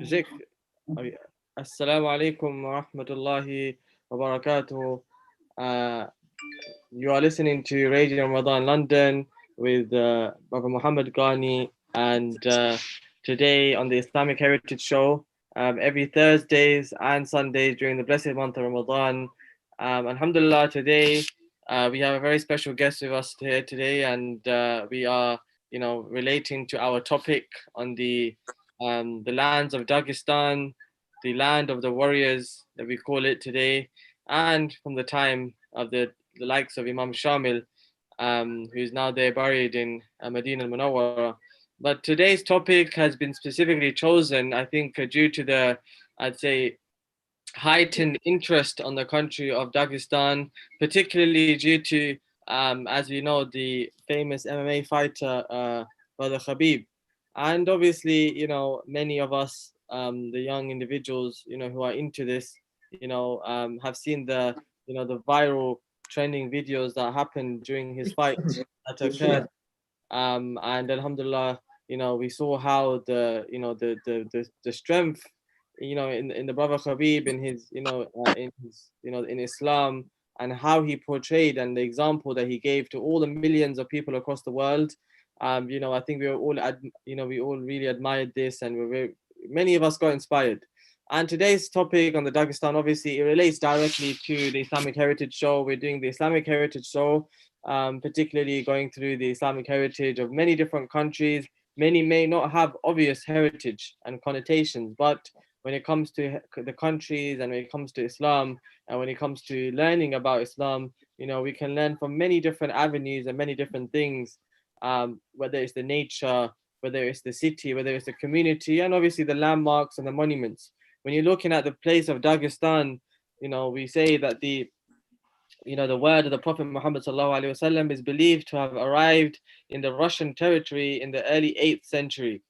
Zik, Assalamu alaikum wa rahmatullahi wa barakatuh. You are listening to Radio Ramadan London with Brother Mohammed Gani, and today on the Islamic Heritage Show, every Thursdays and Sundays during the blessed month of Ramadan. Alhamdulillah, today we have a very special guest with us here today, and we are, relating to our topic on the lands of Dagestan, the land of the warriors that we call it today, and from the time of the likes of Imam Shamil, who is now there buried in Medina al-Munawwara. But today's topic has been specifically chosen, I think, due to the, I'd say, heightened interest on the country of Dagestan, particularly due to, as we know, the famous MMA fighter, Brother Khabib. And obviously, many of us, the young individuals, who are into this, have seen the viral trending videos that happened during his fight that occurred. And Alhamdulillah, we saw how the strength, in the brother Khabib, in his, in Islam, and how he portrayed and the example that he gave to all the millions of people across the world. I think we were all, we all really admired this, and many of us got inspired. And today's topic on the Dagestan, obviously, it relates directly to the Islamic Heritage Show. We're doing the Islamic Heritage Show, particularly going through the Islamic heritage of many different countries. Many may not have obvious heritage and connotations, but when it comes to the countries and when it comes to Islam and when it comes to learning about Islam, we can learn from many different avenues and many different things, whether it's the nature, whether it's the city, whether it's the community, and obviously the landmarks and the monuments. When you're looking at the place of Dagestan, we say that the word of the Prophet Muhammad ﷺ is believed to have arrived in the Russian territory in the early 8th century.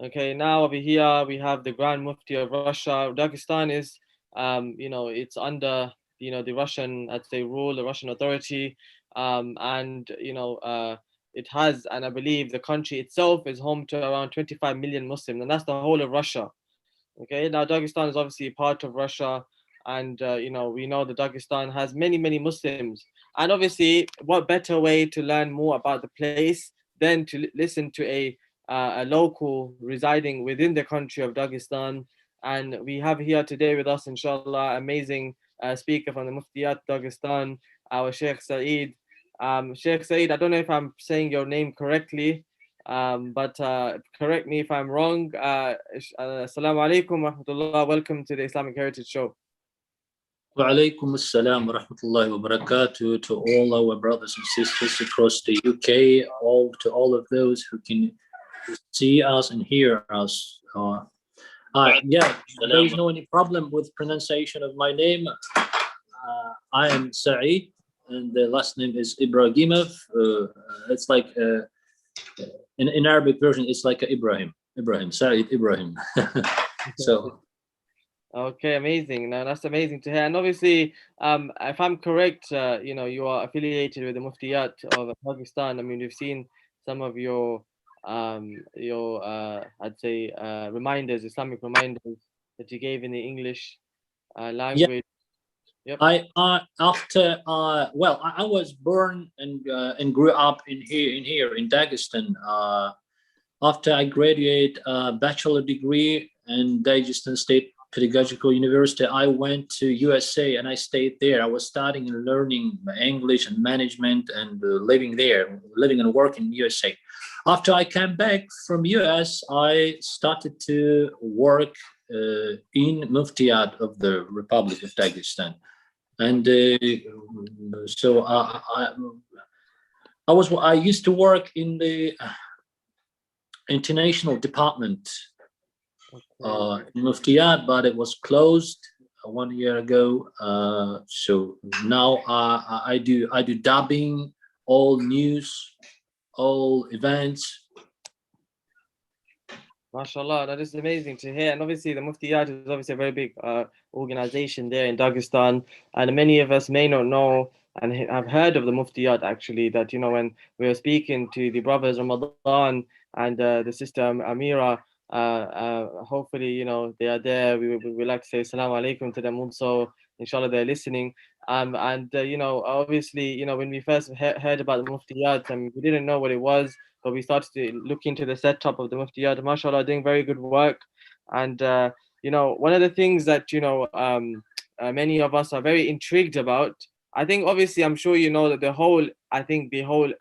Okay, now over here we have the Grand Mufti of Russia. Dagestan is, it's under, the Russian, I'd say, rule, the Russian authority, and it has, and I believe the country itself is home to around 25 million Muslims, and that's the whole of Russia. Okay, now Dagestan is obviously part of Russia, and we know that Dagestan has many, many Muslims. And obviously, what better way to learn more about the place than to listen to a local residing within the country of Dagestan. And we have here today with us, inshallah, amazing speaker from the Muftiyat Dagestan, our Sheikh Saeed. Sheikh Saeed, I don't know if I'm saying your name correctly, but correct me if I'm wrong. Assalamu alaikum wa rahmatullah. Welcome to the Islamic Heritage Show. Wa alaikum assalam wa rahmatullahi wa barakatuh to all our brothers and sisters across the UK, to all of those who can see us and hear us. Yeah, there is no any problem with pronunciation of my name. I am Saeed, and the last name is Ibrahimov. It's like in Arabic version, it's like Ibrahim, Saeed Ibrahim. So. Okay, amazing. Now that's amazing to hear. And obviously, if I'm correct, you are affiliated with the Muftiyat of Pakistan. I mean, we've seen some of your I'd say reminders, Islamic reminders that you gave in the English language. Yeah. Yep. I was born and grew up in Dagestan. After I graduated a bachelor degree in Dagestan State Pedagogical University, I went to USA and I stayed there. I was studying and learning English and management and living and working in USA. After I came back from US, I started to work in Muftiyat of the Republic of Dagestan. And so I used to work in the international department in Muftiyat, but it was closed 1 year ago. So now I do dubbing, all news, all events. MashaAllah, that is amazing to hear. And obviously the Muftiyat is obviously a very big organization there in Dagestan, and many of us may not know and have heard of the Muftiyat actually, that when we were speaking to the brothers Ramadan and the sister Amira, Hopefully, they are there. We like to say Assalamu alaikum to them also. Inshallah, they're listening. And obviously, when we first heard about the Muftiyat, we didn't know what it was, but we started to look into the setup of the Muftiyat. MashaAllah, doing very good work. And one of the things that many of us are very intrigued about. I think obviously I'm sure you know that the whole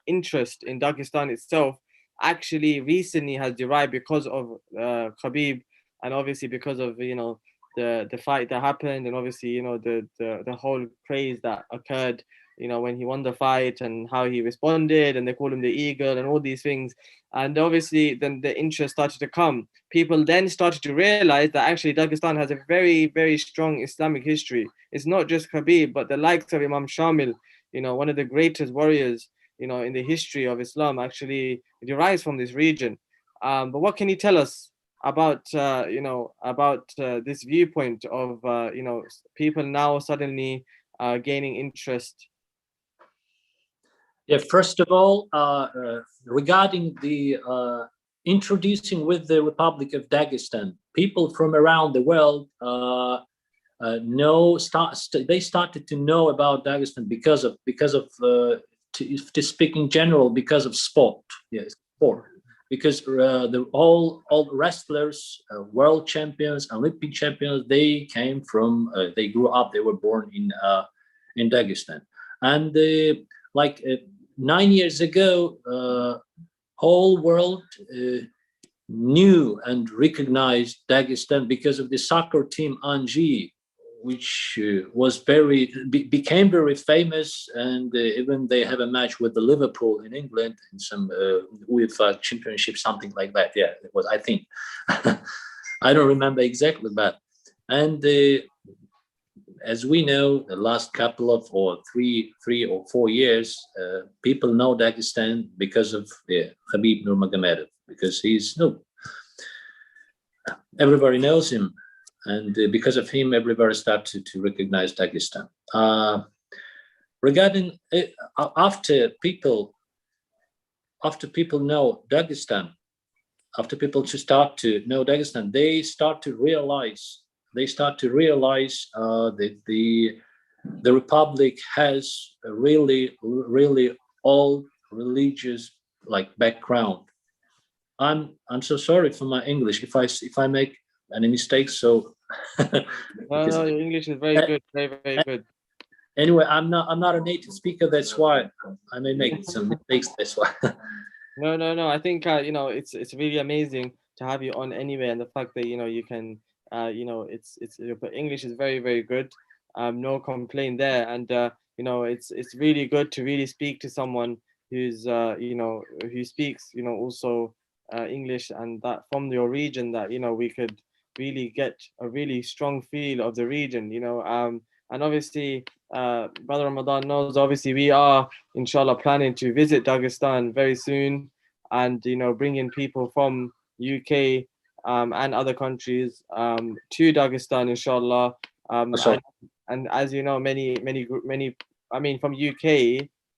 interest in Dagestan itself actually recently has derived because of Khabib, and obviously because of the fight that happened, and obviously the whole craze that occurred when he won the fight and how he responded, and they call him the eagle and all these things. And obviously then the interest started to come. People then started to realize that actually Dagestan has a very, very strong Islamic history. It's not just Khabib, but the likes of Imam Shamil, one of the greatest warriors in the history of Islam, actually derives from this region. But what can you tell us about this viewpoint of people now suddenly gaining interest? Yeah, first of all, regarding the introducing with the Republic of Dagestan, people from around the world they started to know about Dagestan because of to speak in general, because of sport. Yes, sport. Because the all wrestlers, world champions, Olympic champions, they came from, they grew up, they were born in Dagestan, and like 9 years ago, whole world knew and recognized Dagestan because of the soccer team Anji, which became very famous, and even they have a match with the Liverpool in England in some UEFA championship, something like that. Yeah, it was, I think. I don't remember exactly, but and as we know, the last couple of or three or 4 years, people know Dagestan because of Khabib Nurmagomedov, because everybody knows him, and because of him, everybody started to recognize Dagestan. Regarding after people know Dagestan, after people start to know Dagestan, they start to realize that the republic has a really old religious background. I'm so sorry for my English if I make any mistakes. So No, your English is very good, very, very good. Anyway, I'm not a native speaker. That's why I may make some mistakes. That's why. No. I think it's really amazing to have you on anyway, and the fact that you can it's your English is very, very good. No complaint there, and it's really good to really speak to someone who's who speaks also English, and that from your region, that we could really get a really strong feel of the region. And obviously, Brother Ramadan knows, obviously we are inshallah planning to visit Dagestan very soon, and bring in people from UK and other countries to Dagestan, inshallah. And as you know, many, I mean, from UK,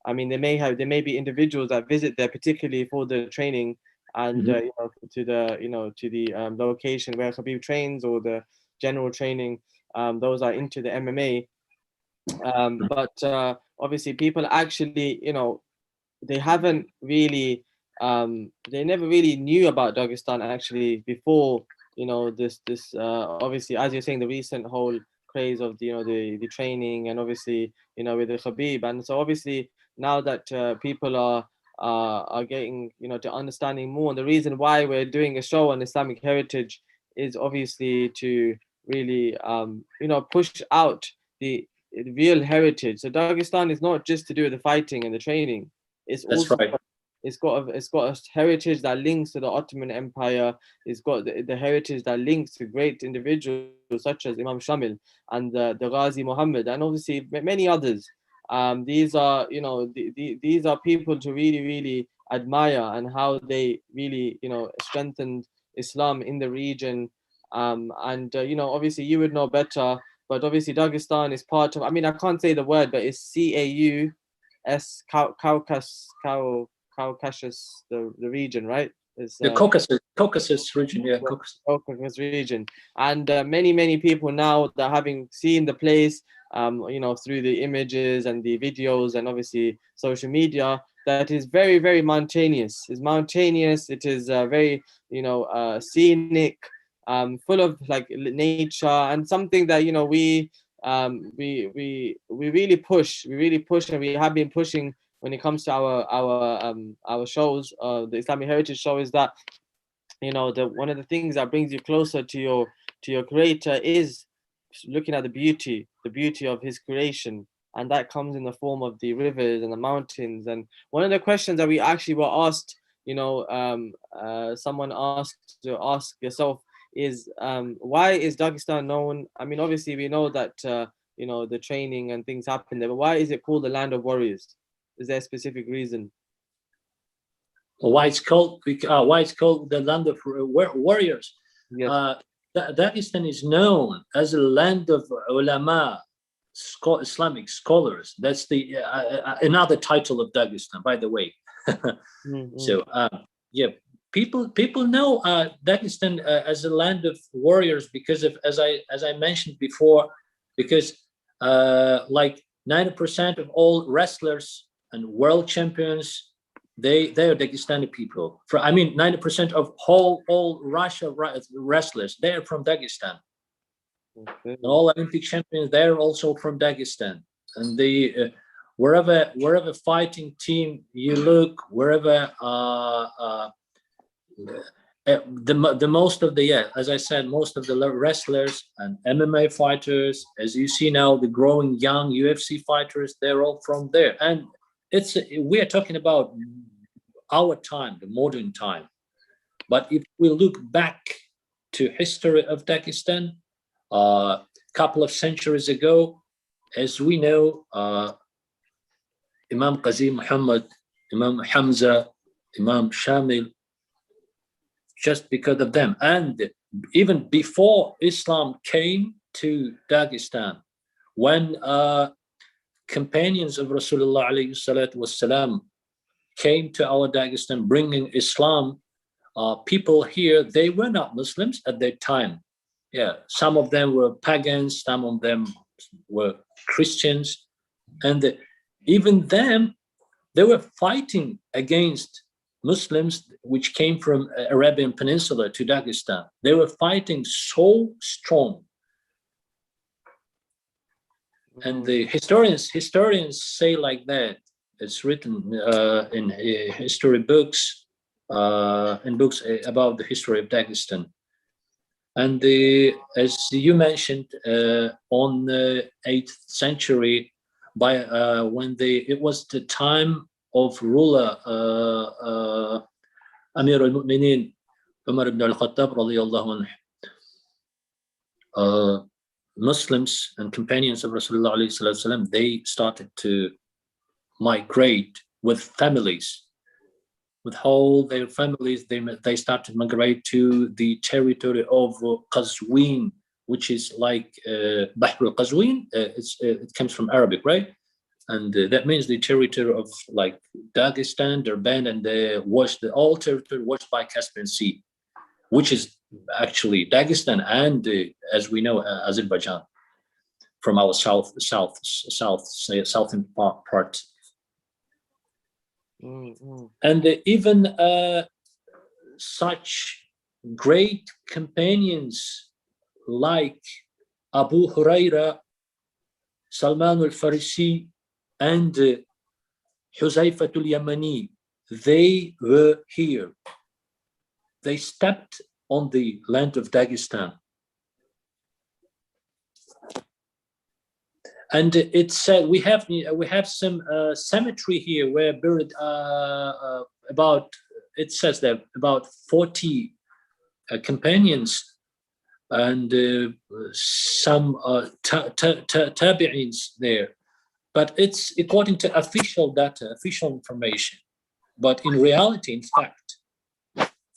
I mean, there may be individuals that visit there particularly for the training, and to the location where Khabib trains, or the general training. Those are into the MMA. But obviously people actually they haven't really they never really knew about Dagestan actually before this obviously, as you're saying, the recent whole craze of the training, and obviously with the Khabib. And so obviously now that people are getting to understanding more, and the reason why we're doing a show on Islamic heritage is obviously to really push out the real heritage. So Dagestan is not just to do with the fighting and the training. It's That's also right. it's got a heritage that links to the Ottoman Empire. It's got the heritage that links to great individuals such as Imam Shamil and the Ghazi Mohammed, and obviously many others. These are these are people to really, really admire, and how they really strengthened Islam in the region. And obviously you would know better, but obviously Dagestan is part of, I mean, I can't say the word, but it's Caucasus, the region, right? It's The Caucasus region, yeah, Caucasus. Caucasus region, and many people now that having seen the place, through the images and the videos and obviously social media, that is very mountainous. It's mountainous. It is very scenic, full of like nature, and something that we really push. We really push, and we have been pushing when it comes to our shows. The Islamic Heritage Show is that the one of the things that brings you closer to your creator is looking at the beauty of his creation, and that comes in the form of the rivers and the mountains. And one of the questions that we actually were asked, someone asked to ask yourself is, why is Dagestan known? I mean, obviously we know that the training and things happen there, but why is it called the land of warriors? Is there a specific reason? Why it's called the land of warriors? Yes. Dagestan is known as a land of ulama, Islamic scholars. That's the another title of Dagestan, by the way. So yeah, people know Dagestan as a land of warriors because of, as I mentioned before, because like 90% of all wrestlers and world champions, they are Dagestani people. 90% of all Russia wrestlers, they are from Dagestan. Okay. All Olympic champions, they're also from Dagestan. And they wherever fighting team you look, wherever the most of the, as I said, most of the wrestlers and MMA fighters, as you see now, the growing young UFC fighters, they're all from there. And we are talking about our time, the modern time. But if we look back to history of Dagestan, a couple of centuries ago, as we know, Imam Qazi Muhammad, Imam Hamza, Imam Shamil, just because of them. And even before Islam came to Dagestan, when companions of Rasulullah alayhi salatu wasalam came to our Dagestan bringing Islam, people here, they were not Muslims at that time. Yeah, some of them were pagans, some of them were Christians, and even them, they were fighting against Muslims which came from Arabian Peninsula to Dagestan. They were fighting so strong. And the historians say like that. It's written in history books, in books about the history of Dagestan. And as you mentioned, on the 8th century, when it was the time of ruler Amir al-Mu'minin Umar ibn al-Khattab radiyallahu anhu, Muslims and companions of Rasulullah alayhi salatu, they started to migrate with families, with whole their families. They started to migrate to the territory of Qazwin, which is like Bahr al-Qazwin. It comes from Arabic, right? And that means the territory of like Dagestan, Durban, and all territory washed by Caspian Sea, which is actually Dagestan and, as we know, Azerbaijan, from our southern part. And even such great companions like Abu Huraira, Salman al-Farisi, and Huzaifa al-Yamani, they were here. They stepped on the land of Dagestan. And it's we have some cemetery here where buried it says that about 40 companions and some tabi'ins there. But it's according to official data, official information. But in reality, in fact,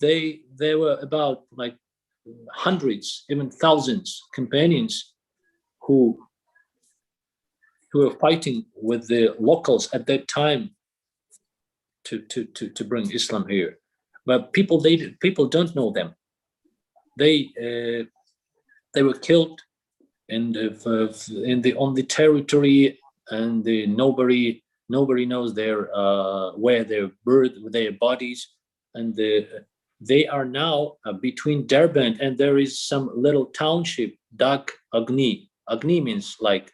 they were about like hundreds, even thousands companions who were fighting with the locals at that time to bring Islam here. but people don't know them. They were killed on the territory, and nobody knows where they're buried, their bodies, and they are now between Derbent, and there is some little township, Gani. Agni means like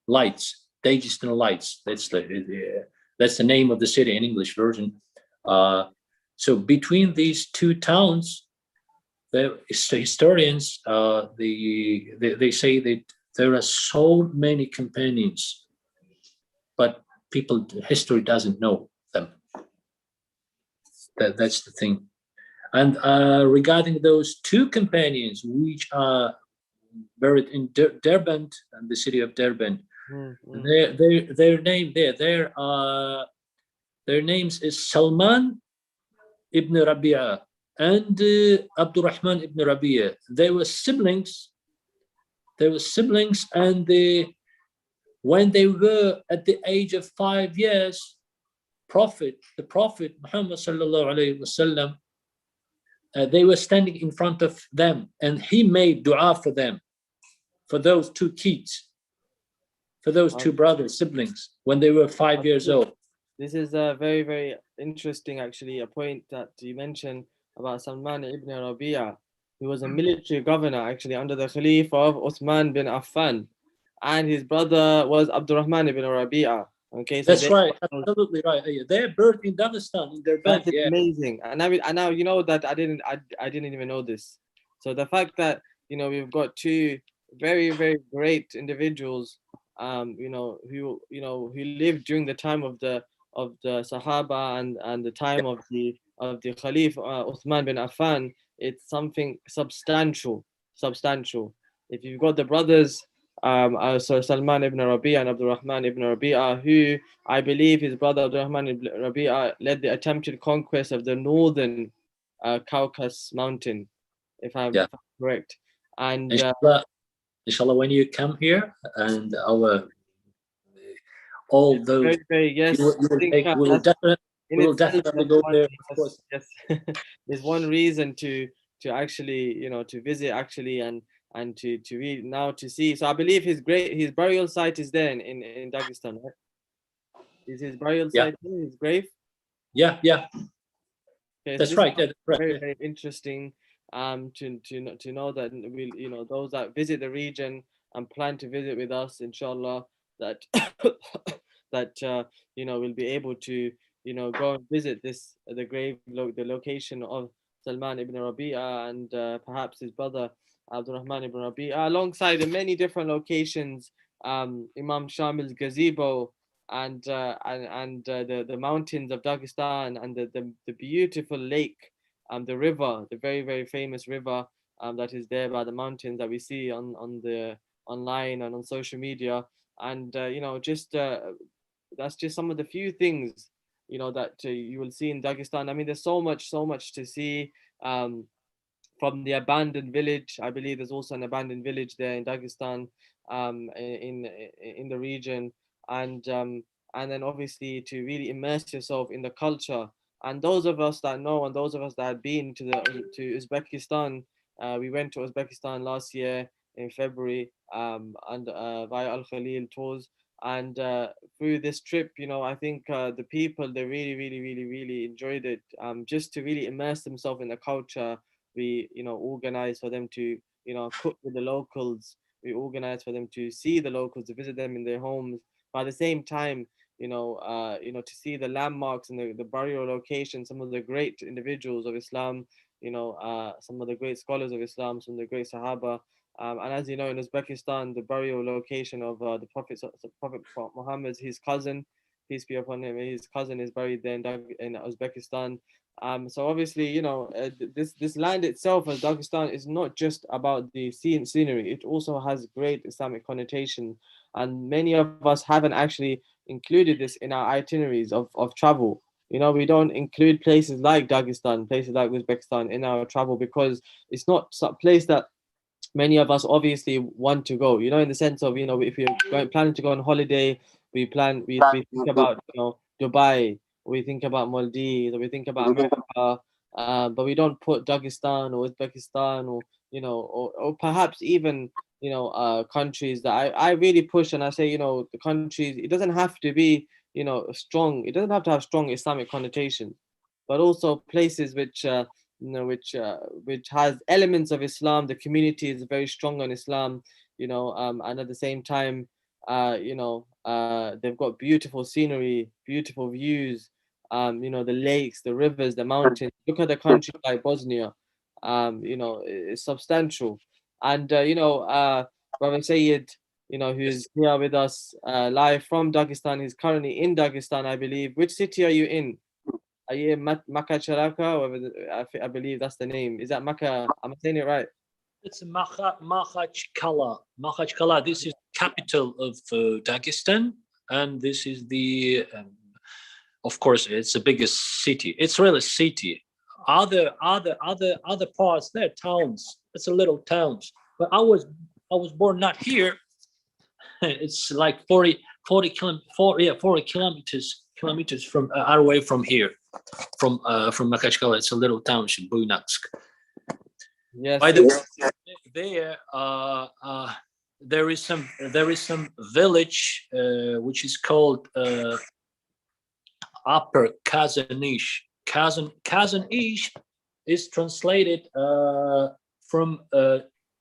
lights, Dagestan lights. That's the name of the city in English version. So between these two towns, the historians they say that there are so many companions, but history doesn't know them. That's the thing. And regarding those two companions, which are buried in Derbent, and the city of Derbent, their name their names is Salman ibn Rabi'a and Abdurrahman ibn Rabi'a. They were siblings. And when they were at the age of 5 years, the Prophet Muhammad sallallahu alaihi wasallam, they were standing in front of them, and he made dua for them, for those two kids, for those two siblings, when they were 5 years old. This is a very, very interesting, actually, a point that you mentioned about Salman ibn Rabi'a. He was a military governor, actually, under the Khalifa of Uthman bin Affan, and his brother was Abdurrahman ibn Rabi'a. Okay, so that's right, absolutely right. They're birthed in Dagestan, in their bed. That's amazing. And now you know that I didn't even know this. So the fact that we've got two very, very great individuals, who lived during the time of the Sahaba and the time of the Khalif Uthman bin Affan, it's something substantial. If you've got the brothers, so Salman ibn Rabi'a and Abdurrahman ibn Rabi'a, who I believe his brother Abdurrahman ibn Rabi'a led the attempted conquest of the northern Caucasus mountain, if I'm correct. And inshallah, when you come here, and all those, yes, we will definitely go there. Of course. Yes, there's one reason to actually to visit actually and to read now to see. So I believe his burial site is there in Dagestan, right? Is his burial site there, his grave? Yeah. Okay, that's so right. Very, very interesting to know that we'll those that visit the region and plan to visit with us, inshallah, that we'll be able to go and visit the location of Salman ibn Rabi'a and perhaps his brother Abdurrahman ibn Rabi'a, alongside the many different locations, Imam Shamil's gazebo, and the mountains of Dagestan, and the beautiful lake, the river, the very, very famous river that is there by the mountains that we see on the online and on social media. And that's just some of the few things that you will see in Dagestan. I mean, there's so much to see. From the abandoned village, I believe there's also an abandoned village there in Dagestan, in the region, and then obviously to really immerse yourself in the culture. And those of us that know, and those of us that had been to Uzbekistan, we went to Uzbekistan last year in February, and via Al Khalil tours. And through this trip, I think the people, they really, really, really, really enjoyed it. Just to really immerse themselves in the culture, we organize for them to cook with the locals. We organize for them to see the locals, to visit them in their homes. But at the same time, to see the landmarks and the burial locations, some of the great individuals of Islam, some of the great scholars of Islam, some of the great Sahaba. And as you know, in Uzbekistan, the burial location of the Prophet Muhammad, his cousin, peace be upon him, his cousin is buried there in Uzbekistan. So obviously, this land itself, as Dagestan, is not just about the scenery. It also has great Islamic connotation, and many of us haven't actually included this in our itineraries of travel. We don't include places like Dagestan, places like Uzbekistan in our travel, because it's not a place that many of us obviously want to go, in the sense of, if you're planning to go on holiday, we think about, Dubai, we think about Maldives, we think about America, but we don't put Dagestan or Uzbekistan or or perhaps even countries that I really push, and I say the countries, it doesn't have to be strong, it doesn't have to have strong Islamic connotations, but also places which which has elements of Islam. The community is very strong on Islam, and at the same time, they've got beautiful scenery, beautiful views, the lakes, the rivers, the mountains. Look at the country like Bosnia, it's substantial. And, Brother Sayyid, who's here with us live from Dagestan, he's currently in Dagestan, I believe. Which city are you in? Are you in Makacharaka? I believe that's the name. Is that Maka? Am I saying it right? It's Makhachkala. Makhachkala. This is capital of Dagestan, and this is the, of course, it's the biggest city. It's really a city. Other parts, they're towns. It's a little towns. But I was born not here. It's like 40 kilometers from away from here, from Makhachkala. It's a little township, Buynaksk. Yes. By the way, there is some village which is called Upper Kazanish. Kazanish is translated from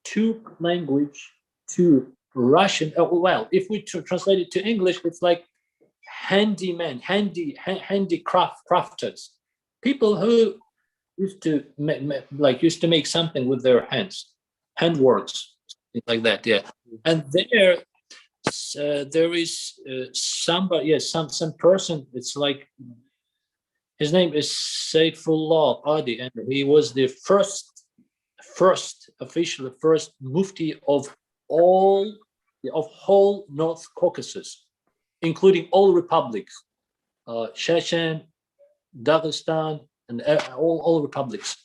Turk language to Russian. Well, if we translate it to English, it's like handyman, crafters, people who used to make something with their hands, handworks, things like that. Yeah, and there is somebody, yes, some person. It's like his name is Saifullah Adi, and he was the first mufti of whole North Caucasus, including all republics, Chechen, Dagestan, and all republics.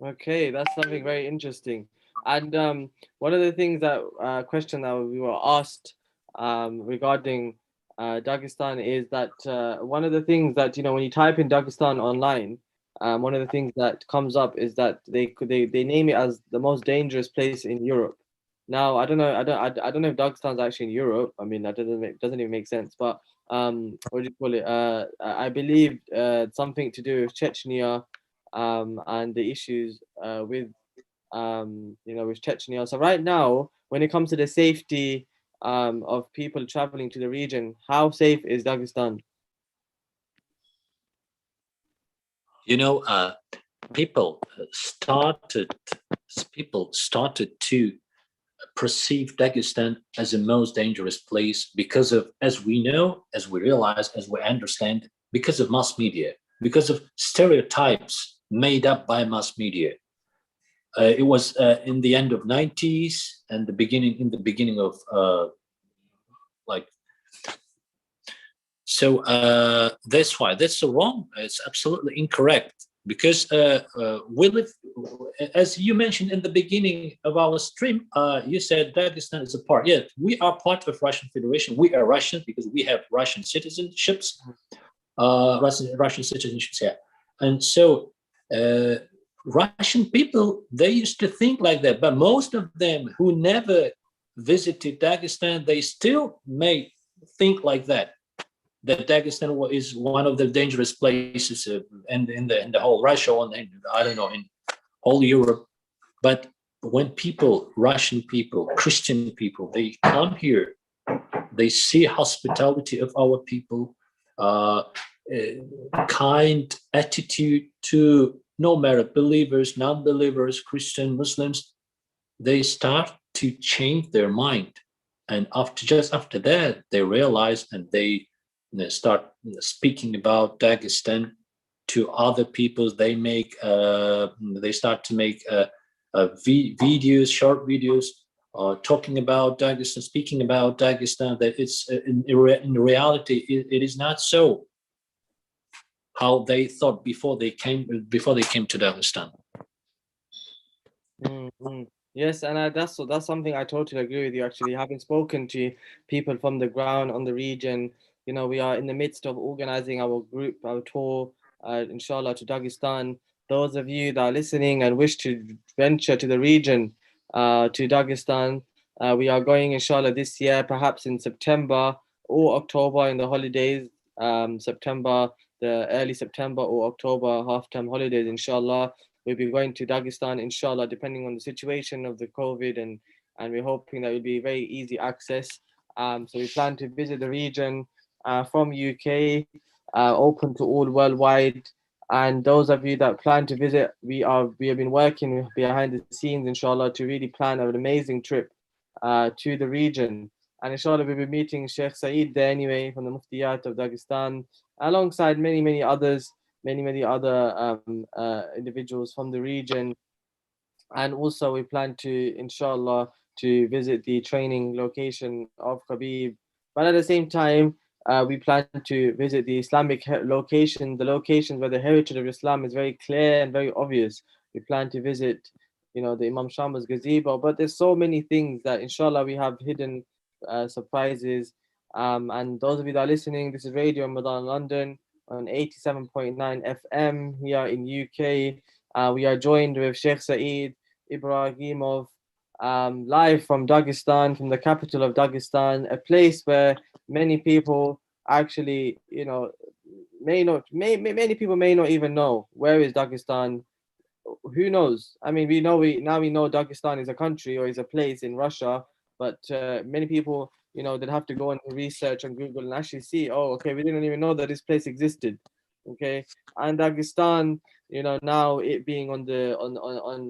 Okay, that's something very interesting. And one of the things that question that we were asked regarding Dagestan is that one of the things that when you type in Dagestan online, one of the things that comes up is that they name it as the most dangerous place in Europe. Now I don't know if Dagestan's actually in Europe. I mean that doesn't even make sense. But what do you call it? I believe something to do with Chechnya, and the issues with with Chechnya. So right now, when it comes to the safety of people traveling to the region, how safe is Dagestan? People started to perceive Dagestan as the most dangerous place because of, as we know, as we realize, as we understand, because of mass media, because of stereotypes made up by mass media. It was in the end of 90s and the beginning of so that's wrong. It's absolutely incorrect, because we live, as you mentioned in the beginning of our stream, you said Dagestan is a part. Yeah, we are part of Russian Federation. We are Russian because we have Russian citizenships, yeah. And so Russian people, they used to think like that, but most of them who never visited Dagestan, they still may think like that Dagestan is one of the dangerous places in the whole Russia, and I don't know, in whole Europe. But when people, Russian people, Christian people, they come here, they see hospitality of our people, kind attitude to no matter believers, non-believers, Christian, Muslims, they start to change their mind. And after that, they realize, and they start speaking about Dagestan to other people. They start to make videos, short videos, talking about Dagestan, speaking about Dagestan. That it's in reality, it is not so how they thought before they came to Dagestan. Mm-hmm. Yes, and that's something I totally agree with you. Actually, having spoken to people from the ground on the region, we are in the midst of organizing our group, our tour, inshallah, to Dagestan. Those of you that are listening and wish to venture to the region, to Dagestan, we are going, inshallah, this year, perhaps in September or October in the holidays, September, the early September or October half-term holidays, inshallah. We'll be going to Dagestan, inshallah, depending on the situation of the COVID, and we're hoping that it will be very easy access. So we plan to visit the region from UK, open to all worldwide. And those of you that plan to visit, we have been working behind the scenes, inshallah, to really plan an amazing trip to the region. And inshallah, we'll be meeting Sheikh Saeed there anyway, from the Muftiyat of Dagestan, alongside many others, many other individuals from the region. And also we plan to, inshallah, to visit the training location of Khabib. But at the same time, we plan to visit the Islamic location, the locations where the heritage of Islam is very clear and very obvious. We plan to visit, the Imam Shamba's gazebo. But there's so many things that, inshallah, we have hidden surprises. And those of you that are listening, this is Radio Ramadan London on 87.9 FM here in UK. We are joined with Sheikh Saeed Ibrahimov, live from Dagestan, from the capital of Dagestan, a place where many people actually, many people may not even know where is Dagestan. Who knows? I mean, we know Dagestan is a country or is a place in Russia, but many people, that have to go and research on Google and actually see, oh, okay, we didn't even know that this place existed. Okay, and Dagestan, now it being on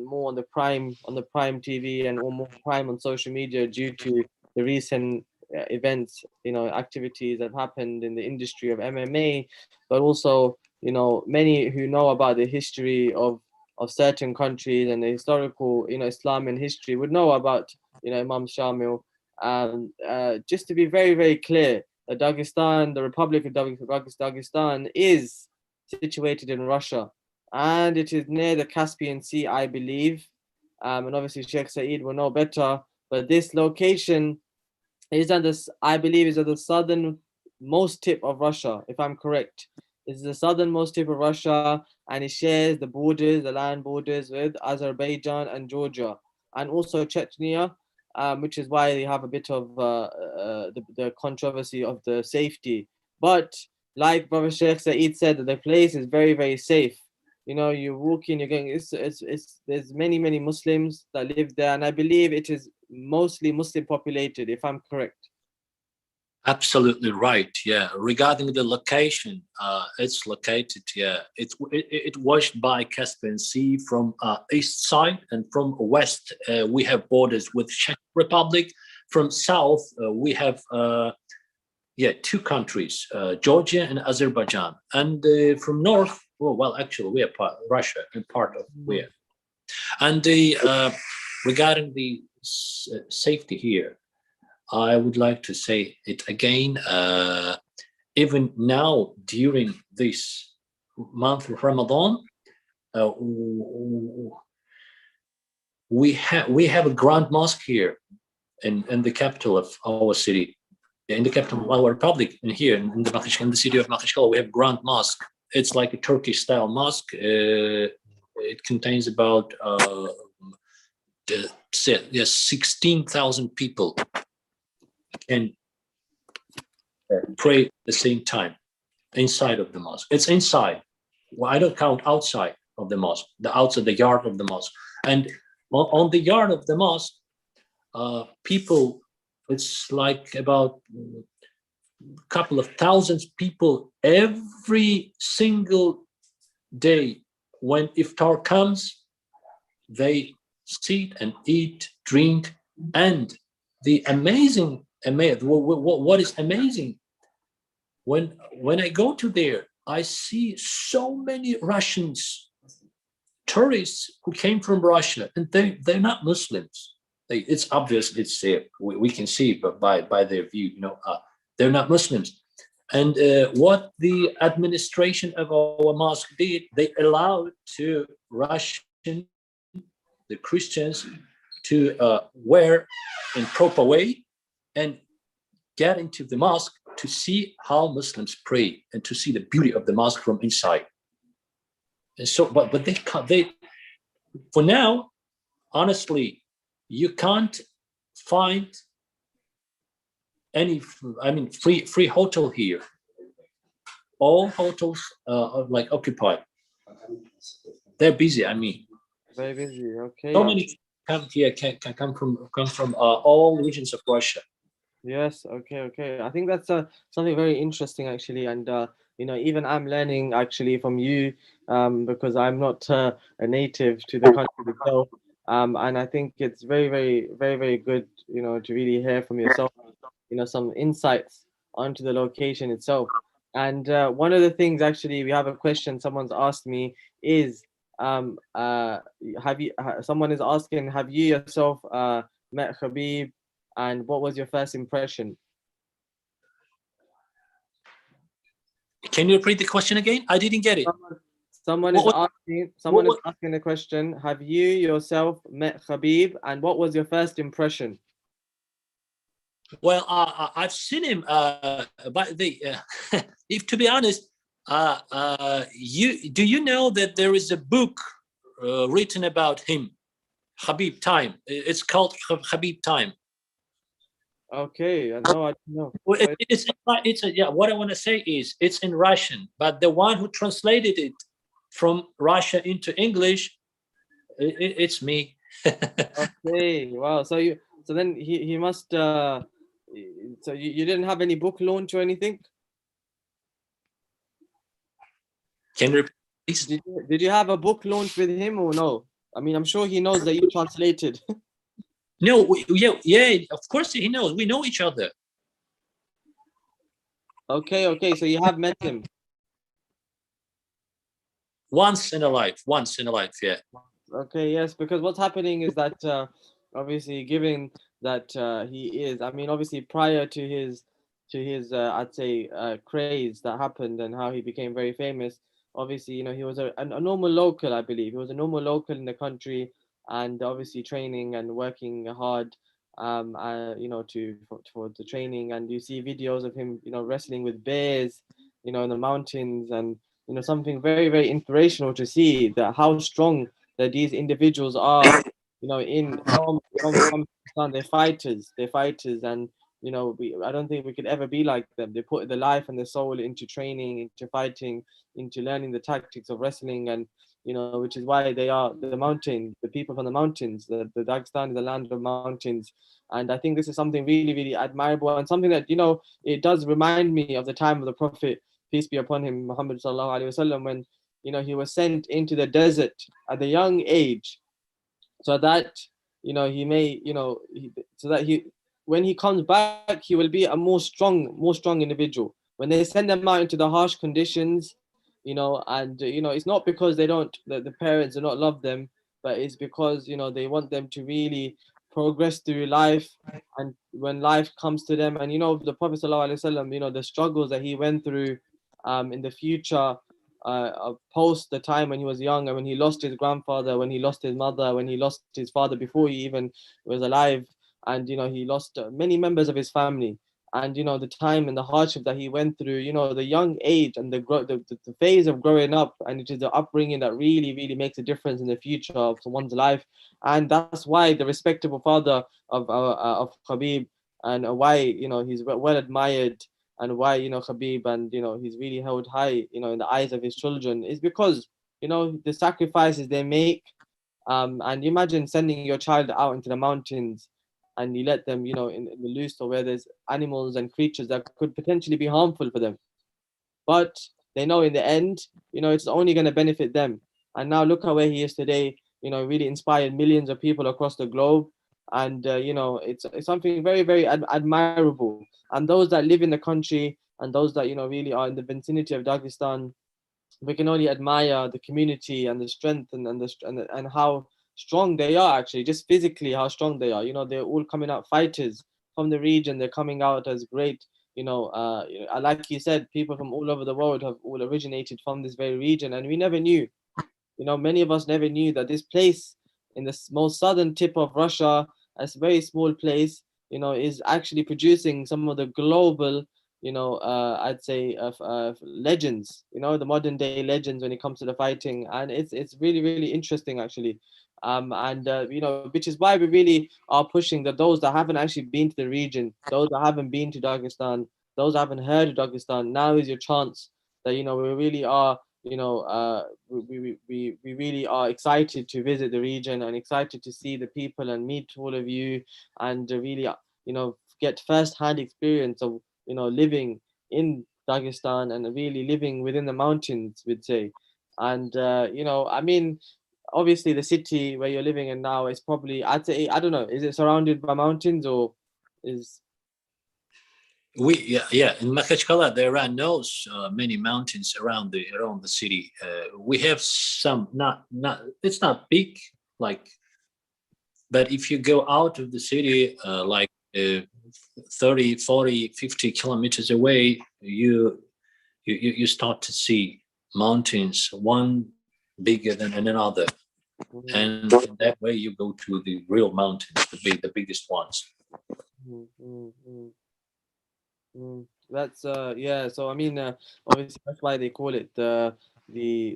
more on the prime TV and more prime on social media due to the recent events, activities that happened in the industry of MMA, but also, many who know about the history of certain countries and the historical, Islam and history would know about, Imam Shamil. Just to be very, very clear, Dagestan, the Republic of Dagestan, is situated in Russia, and it is near the Caspian Sea, I believe. And obviously, Sheikh Saeed will know better. But this location is I believe, is at the southernmost tip of Russia, if I'm correct. This is the southernmost tip of Russia, and it shares the land borders with Azerbaijan and Georgia, and also Chechnya. Which is why they have a bit of the controversy of the safety. But like Brother Sheikh Saeed said, that the place is very, very safe. You walk in, you're going. There's many Muslims that live there, and I believe it is mostly Muslim populated, if I'm correct. Absolutely right. Yeah. Regarding the location, it's located. Yeah, it washed by Caspian Sea from east side, and from west we have borders with Czech Republic. From south we have two countries, Georgia and Azerbaijan, and from north, actually we are part of Russia and part of we are. And regarding the safety here, I would like to say it again. Even now, during this month of Ramadan, we have a grand mosque here in the capital of our city, in the capital of our republic, and here in the city of Makhachkala, we have grand mosque. It's like a Turkish style mosque. It contains about 16,000 people can pray at the same time inside of the mosque. It's inside. Well, I don't count outside of the mosque, outside the yard of the mosque. And on the yard of the mosque, people, it's like about a couple of thousands people every single day. When iftar comes, they sit and eat, drink, and the what is amazing, when I go to there, I see so many Russians, tourists who came from Russia, and they're not Muslims. It's obvious. It's we can see, but by their view, they're not Muslims. And what the administration of our mosque did, they allowed to Russian, the Christians, to wear in proper way and get into the mosque to see how Muslims pray and to see the beauty of the mosque from inside. And so, but they can't. They, for now, honestly, you can't find any. I mean, free hotel here. All hotels are like occupied. They're busy. I mean, Very busy. Okay. so many come here can come from all regions of Russia. Yes. Okay. Okay. I think that's something very interesting actually, and even I'm learning actually from you, because I'm not a native to the country itself, and I think it's very, very, very, very good, to really hear from yourself, some insights onto the location itself. And one of the things actually, we have a question someone's asked me is, someone is asking, have you yourself met Habib, and what was your first impression? Can you repeat the question again? I didn't get it. Someone is asking the question, have you yourself met Habib, and what was your first impression? Well, I've seen him, but if to be honest, do you know that there is a book written about him, Habib Time? It's called Habib Time. Okay, no, I don't know. Well, what I want to say is it's in Russian, but the one who translated it from Russia into English, it's me. Okay, wow. So then he must. So you didn't have any book launch or anything? Can you repeat, please? Did you have a book launch with him or no? I mean, I'm sure he knows that you translated. No, yeah, of course he knows. We know each other. Okay. So you have met him once in a life, yeah. Okay, yes, because what's happening is that obviously, given that he is, I mean, obviously prior to his I'd say craze that happened and how he became very famous. Obviously, he was a normal local, I believe. He was a normal local in the country, and obviously training and working hard, for the training. And you see videos of him, wrestling with bears, in the mountains, and something very, very inspirational to see that how strong that these individuals are, in from Pakistan. They're fighters, and I don't think we could ever be like them. They put the life and the soul into training, into fighting, into learning the tactics of wrestling, and which is why they are the mountain, the people from the mountains. The Dagestan is the land of mountains, and I think this is something really, really admirable, and something that it does remind me of the time of the Prophet, peace be upon him, Muhammad sallallahu alaihi wasallam, when he was sent into the desert at a young age, so that he may so that he when he comes back he will be a more strong individual. When they send them out into the harsh conditions, and it's not because the parents do not love them, but it's because they want them to really progress through life. And when life comes to them, and the Prophet sallallahu alaihi wasallam, the struggles that he went through in the future, post the time when he was young, and when he lost his grandfather, when he lost his mother, when he lost his father before he even was alive, and he lost many members of his family, and the time and the hardship that he went through, the young age and the phase of growing up, and it is the upbringing that really, really makes a difference in the future of someone's life. And that's why the respectable father of Habib, and why he's well admired, and why Habib, and he's really held high in the eyes of his children, is because the sacrifices they make. And you imagine sending your child out into the mountains, and you let them in the loose, or where there's animals and creatures that could potentially be harmful for them, but they know in the end it's only going to benefit them. And now look at where he is today, really inspired millions of people across the globe. And it's something very, very admirable. And those that live in the country, and those that really are in the vicinity of Dagestan, we can only admire the community and the strength, and how strong they are, actually, just physically how strong they are. They're all coming out fighters from the region. They're coming out as great, like you said, people from all over the world have all originated from this very region, and we never knew. Many of us never knew that this place in the most southern tip of Russia, a very small place, is actually producing some of the global I'd say legends, the modern day legends when it comes to the fighting, and it's really really interesting actually. And which is why we really are pushing that those that haven't actually been to the region, those that haven't been to Dagestan, those that haven't heard of Dagestan, now is your chance. That we really are, we really are excited to visit the region and excited to see the people and meet all of you, and really get first hand experience of living in Dagestan and really living within the mountains, we'd say. And I mean, obviously the city where you're living in now is probably, I'd say, I don't know, is it surrounded by mountains or is? Yeah, in Makhachkala there are no many mountains around the city. We have some, not it's not big, like, but if you go out of the city, like 30, 40, 50 kilometers away, you start to see mountains, one bigger than another, Mhm, and in that way you go to the real mountains, the biggest ones. mhm, mhm, mhm. That's yeah. So I mean, obviously that's why they call it the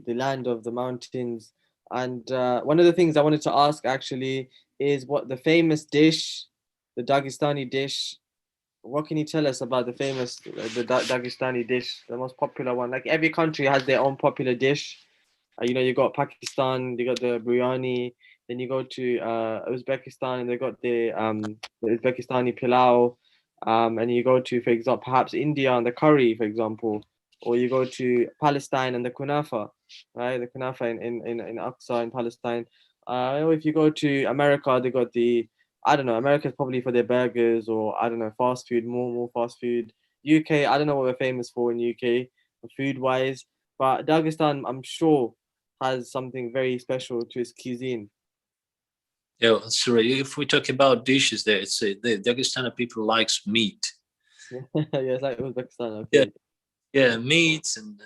land of the mountains. And one of the things I wanted to ask actually is what the famous dish, the Dagestani dish. What can you tell us about the famous Dagestani dish, the most popular one? Like every country has their own popular dish. You got Pakistan, they got the biryani. Then you go to Uzbekistan, and they got the Uzbekistani pilau. And you go to, for example, perhaps India and the curry, for example, or you go to Palestine and the kunafa, right? The kunafa in Aqsa in Palestine. Or if you go to America, they got I don't know, America's probably for their burgers, or I don't know, fast food, more fast food. UK, I don't know what we're famous for in UK, food wise, but Dagestan, I'm sure, has something very special to its cuisine. Yeah, sorry. If we talk about dishes, there, it's the Dagestani people likes meat. Yes, like Uzbekistan. Yeah, Okay. yeah, meats and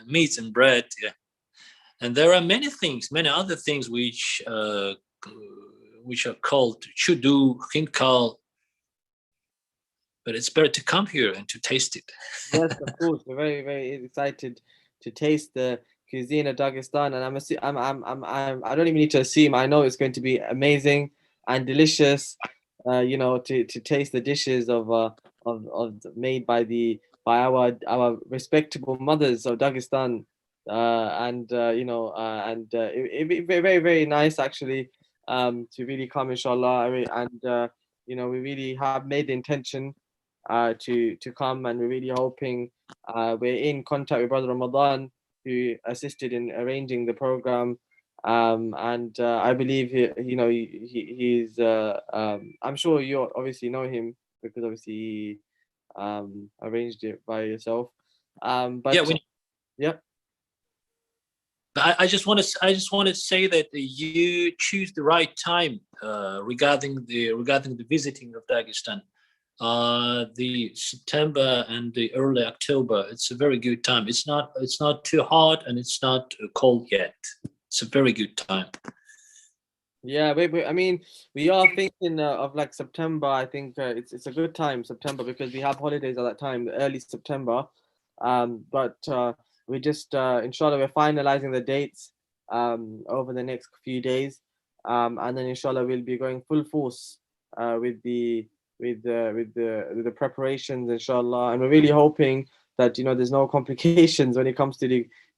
bread. Yeah, and there are many things, many other things which are called chudu, hinkal, but it's better to come here and to taste it. Yes, of course. We're very, very excited to taste the cuisine of Dagestan, and I don't even need to assume. I know it's going to be amazing and delicious. To taste the dishes of made by our respectable mothers of Dagestan, it'd be very, very, very nice actually, to really come, inshallah. And we really have made the intention to come, and we're really hoping. We're in contact with Brother Ramadan, who assisted in arranging the program, and I believe he's. I'm sure you obviously know him because obviously he arranged it by yourself. Yeah, But yep. I just want to say that you choose the right time regarding the visiting of Dagestan. The September and the early October, it's a very good time. It's not too hot and it's not cold yet. It's a very good time. Yeah, I mean, we are thinking of like September. I think it's a good time, September, because we have holidays at that time, early September. But we just, inshallah, we're finalizing the dates over the next few days, and then inshallah we'll be going full force with the preparations, inshallah, and we're really hoping that there's no complications when it comes to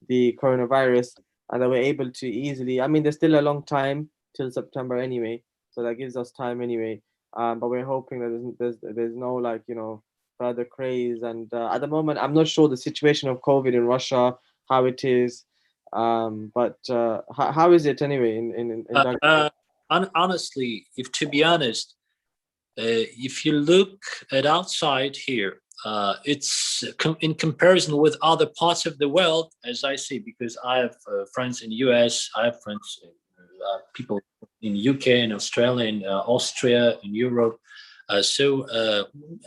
the coronavirus, and that we're able to easily. I mean, there's still a long time till September anyway, so that gives us time anyway. But we're hoping that there's no like further craze. And at the moment, I'm not sure the situation of COVID in Russia, how it is. But how is it anyway in Uh, Dagestan? uh, Honestly, if to be honest, if you look at outside here, in comparison with other parts of the world, as I see, because I have friends in US, I have friends, people in UK, in Australia, in Austria, in Europe. So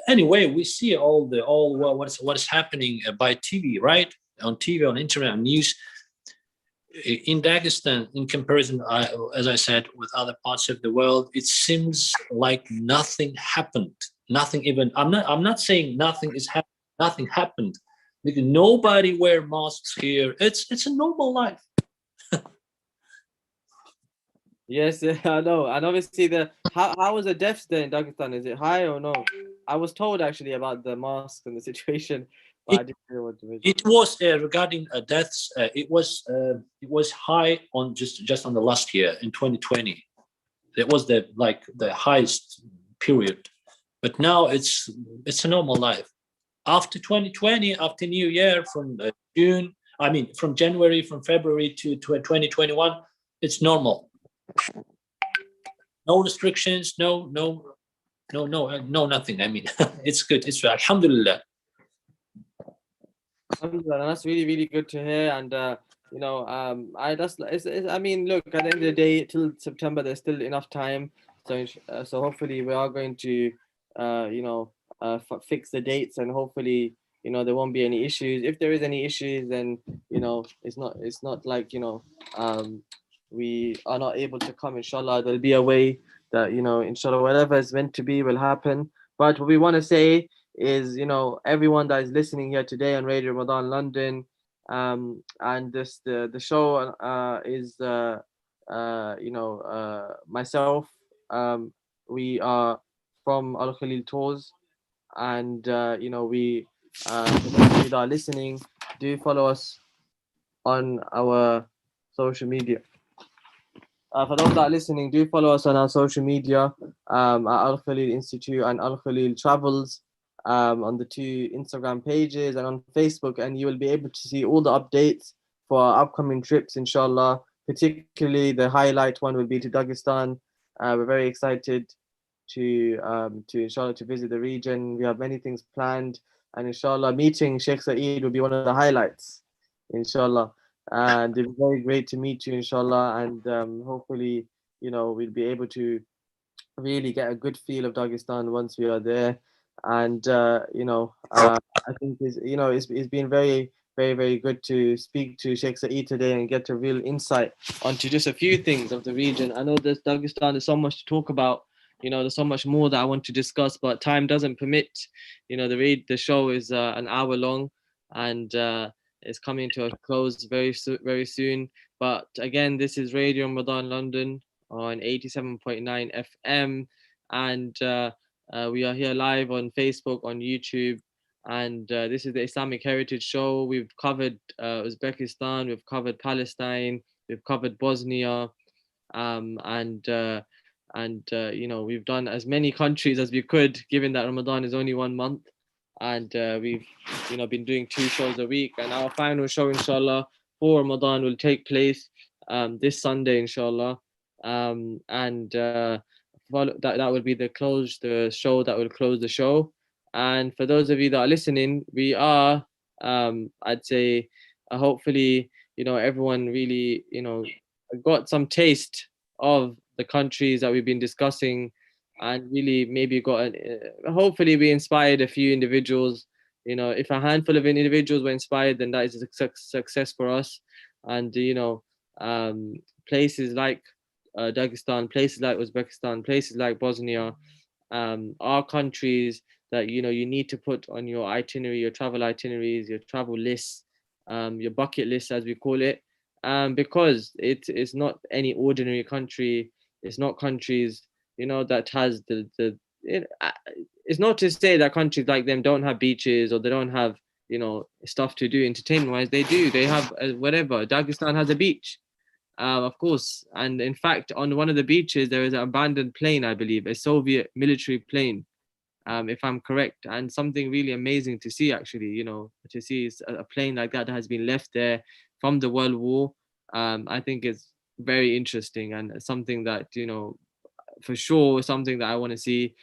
anyway, we see what is happening by TV, right? On TV, on internet, on news. In Dagestan, in comparison, as I said, with other parts of the world, it seems like nothing happened. Nothing even. I'm not saying nothing is happening. nothing happened. Because nobody wear masks here. It's a normal life. Yes, I know. And obviously, how was the deaths there in Dagestan? Is it high or no? I was told actually about the mask and the situation, but I It, didn't know what to mention. it was regarding deaths. It was high on just on the last year in 2020. It was the highest period, but now it's a normal life. After 2020, after New Year, from June, I mean from January, from February to 2021, it's normal. No restrictions, no nothing. I mean, it's good. It's Alhamdulillah. Alhamdulillah, that's really, really good to hear. And I mean, look, at the end of the day, till September, there's still enough time. So hopefully, we are going to, fix the dates, and hopefully, there won't be any issues. If there is any issues, then it's not like we are not able to come. Inshallah, there'll be a way that inshallah, whatever is meant to be will happen. But what we want to say is, everyone that is listening here today on Radio Ramadan London, and the show is myself. We are from Al Khalil Tours, and we for those of you that are listening, do follow us on our social media. For those that are listening, do follow us on our social media, at Al Khalil Institute and Al Khalil Travels, on the two Instagram pages and on Facebook, and you will be able to see all the updates for our upcoming trips, inshallah. Particularly, the highlight one will be to Dagestan. We're very excited to inshallah to visit the region. We have many things planned, and inshallah, meeting Sheikh Saeed will be one of the highlights, inshallah. And it's very great to meet you, inshallah. And hopefully, we'll be able to really get a good feel of Dagestan once we are there. And I think it's been very, very, very good to speak to Sheikh Saeed today and get a real insight onto just a few things of the region. I know there's Dagestan, there's so much to talk about. There's so much more that I want to discuss, but time doesn't permit. The show is an hour long, and it's coming to a close very soon. But again, this is Radio Ramadan London on 87.9 FM, and we are here live on Facebook, on YouTube, and this is the Islamic Heritage Show. We've covered Uzbekistan, we've covered Palestine, we've covered Bosnia, we've done as many countries as we could, given that Ramadan is only 1 month, and we've been doing 2 shows a week, and our final show, inshallah, for Ramadan will take place this Sunday, inshallah. That will be the show that will close the show. And for those of you that are listening, we are I'd say hopefully everyone really got some taste of the countries that we've been discussing, and really maybe hopefully we inspired a few individuals. If a handful of individuals were inspired, then that is a success for us. And places like Dagestan, places like Uzbekistan, places like Bosnia, are countries that you need to put on your itinerary, your travel itineraries, your travel lists, your bucket list, as we call it, because it's not any ordinary country. It's not countries that has it's not to say that countries like them don't have beaches or they don't have stuff to do entertainment wise. They do. They have whatever. Dagestan has a beach. Of course. And in fact, on one of the beaches, there is an abandoned plane, I believe, a Soviet military plane, if I'm correct. And something really amazing to see, actually, to see a plane like that has been left there from the World War. I think it's very interesting, and something that, for sure, something that I want to see,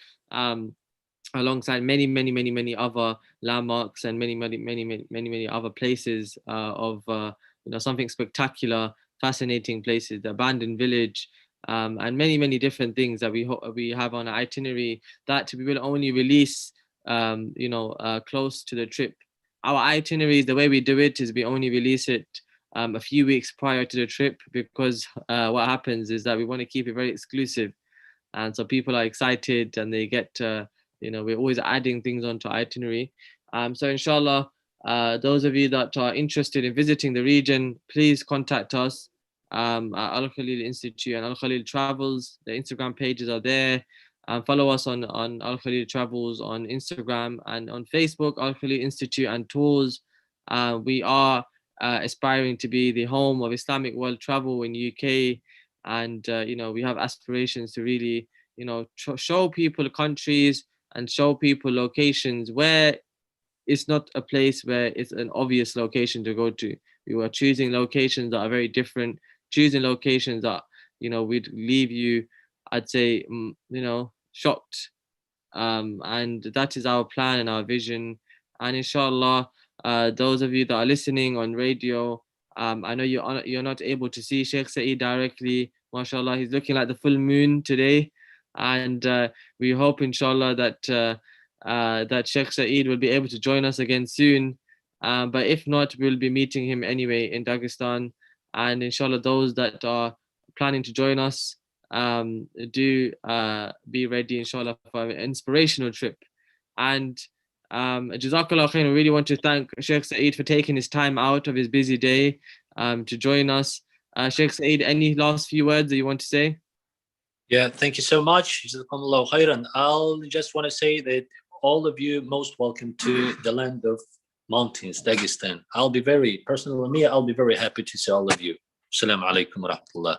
alongside many, many, many, many other landmarks and many, many, many, many, many, many other places of something spectacular, fascinating places, the abandoned village, and many, many different things that we have on our itinerary that we will only release, close to the trip. Our itineraries, the way we do it is we only release it a few weeks prior to the trip, because what happens is that we want to keep it very exclusive, and so people are excited and they get we're always adding things onto itinerary. So inshallah, those of you that are interested in visiting the region, please contact us at Al Khalil Institute and Al Khalil Travels. The Instagram pages are there. Follow us on Al Khalil Travels on Instagram and on Facebook, Al Khalil Institute and Tours. We are aspiring to be the home of Islamic world travel in UK, and we have aspirations to really show people countries and show people locations where it's not a place where it's an obvious location to go to. We were choosing locations that are very different, choosing locations that we'd leave you, I'd say, shocked. And that is our plan and our vision. And inshallah, those of you that are listening on radio, I know you're not able to see Sheikh Saeed directly. MashaAllah, he's looking like the full moon today, and we hope, inshallah, that Sheikh Saeed will be able to join us again soon. But if not, we'll be meeting him anyway in Dagestan. And inshallah, those that are planning to join us, do be ready, inshallah, for an inspirational trip. And Jazakallah khair, we really want to thank Sheikh Saeed for taking his time out of his busy day to join us. Sheikh Saeed, any last few words that you want to say? Yeah, thank you so much. Jazakumullah khairan. I'll just want to say that all of you most welcome to the land of mountains, Dagestan. I'll be very happy to see all of you. Assalamu alaikum wa rahmatullah.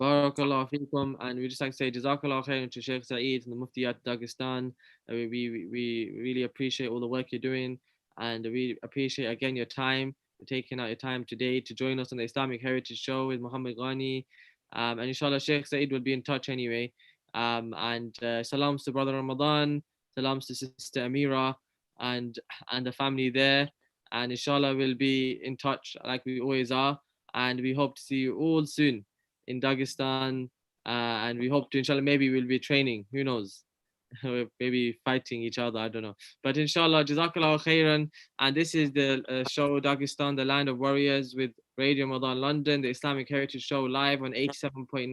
Barakallah feekum, and we just like to say Jazakallah khair to Sheikh Saeed and the Muftiyat Dagestan. We really appreciate all the work you're doing, and we appreciate again your time, for taking out your time today to join us on the Islamic Heritage Show with Mohammed Gani. And inshallah, Sheikh Saeed will be in touch anyway. And salams to Brother Ramadan, salams to Sister Amira, and the family there. And inshallah, we'll be in touch like we always are. And we hope to see you all soon in Dagestan, and we hope to, inshallah, maybe we'll be training, who knows, maybe fighting each other, I don't know, but inshallah, Jazakallah khairan. And this is the show Dagestan, the land of warriors, with Radio Ramadan London, the Islamic Heritage Show, live on 87.9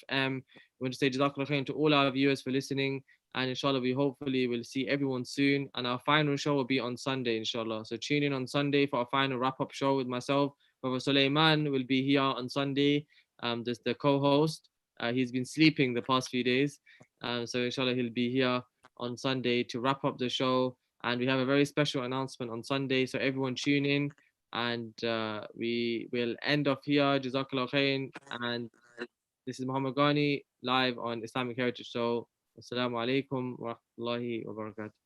FM. We want to say Jazakallah khairan to all our viewers for listening, and inshallah, we hopefully will see everyone soon. And our final show will be on Sunday, inshallah, so tune in on Sunday for our final wrap-up show with myself. Brother Suleiman will be here on Sunday, just the co-host. He's been sleeping the past few days, so inshallah he'll be here on Sunday to wrap up the show. And we have a very special announcement on Sunday, so everyone tune in. And we will end off here. Jazakallah khair. And this is Muhammad Gani live on Islamic Heritage Show. Assalamu alaikum wa rahmatullahi wa barakatuh.